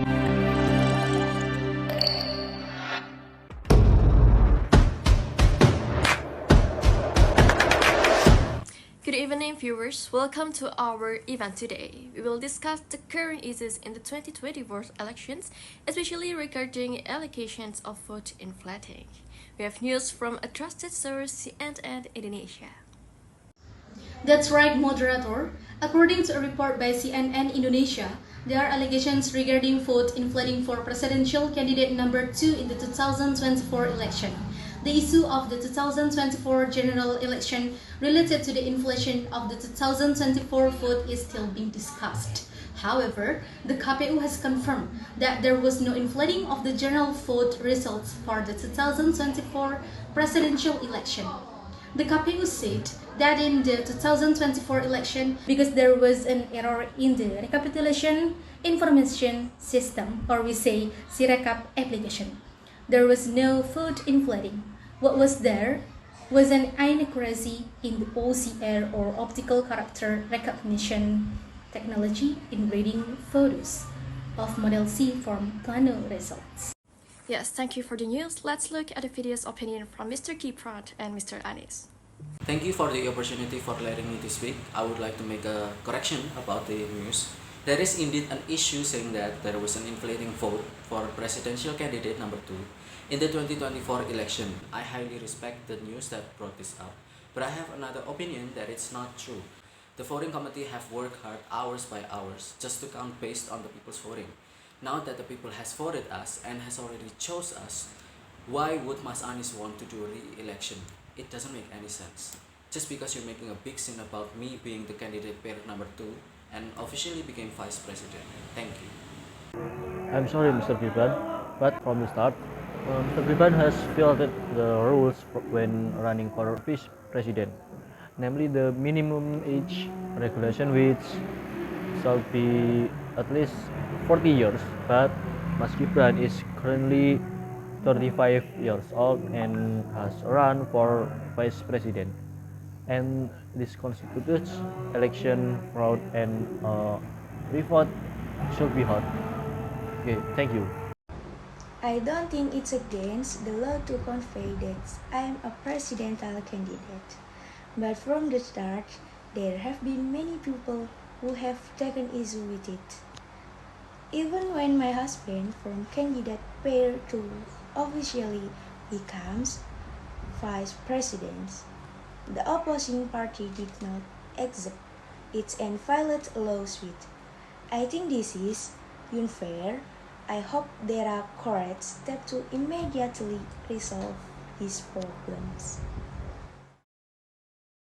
Good evening, viewers. Welcome to our event today. We will discuss the current issues in the 2024 elections, especially regarding allegations of vote inflating. We have news from a trusted source, CNN Indonesia. That's right, Moderator. According to a report by CNN Indonesia, there are allegations regarding vote inflating for presidential candidate number 2 in the 2024 election. The issue of the 2024 general election related to the inflation of the 2024 vote is still being discussed. However, the KPU has confirmed that there was no inflating of the general vote results for the 2024 presidential election. The KPU said that in the 2024 election, because there was an error in the recapitulation information system, or we say Sirekap application, there was no vote inflating. What was there was an inaccuracy in the OCR, or optical character recognition technology, in reading photos of Model C from Plano results. Yes, thank you for the news. Let's look at the video's opinion from Mr. Gibran and Mr. Anis. Thank you for the opportunity for letting me to speak. I would like to make a correction about the news. There is indeed an issue saying that there was an inflating vote for presidential candidate number 2 in the 2024 election. I highly respect the news that brought this up, but I have another opinion that it's not true. The voting committee have worked hard hours by hours just to count based on the people's voting. Now that the people has voted us and has already chose us, why would Mas Anies want to do a re-election? It doesn't make any sense. Just because you're making a big scene about me being the candidate pair number 2 and officially became vice president. Thank you. I'm sorry, Mr. Gibran, but from the start, Mr. Gibran has violated the rules when running for vice president, namely the minimum age regulation, which shall be at least 40 years. But Mas Gibran is currently 35 years old and has run for vice president, and this constitutes election fraud, and revote should be held. Okay, thank you. I don't think it's against the law to convey that I am a presidential candidate. But from the start, there have been many people who have taken issue with it. Even when my husband from candidate pair 2 officially becomes vice president, the opposing party did not accept it and filed a lawsuit. I think this is unfair. I hope there are correct steps to immediately resolve these problems.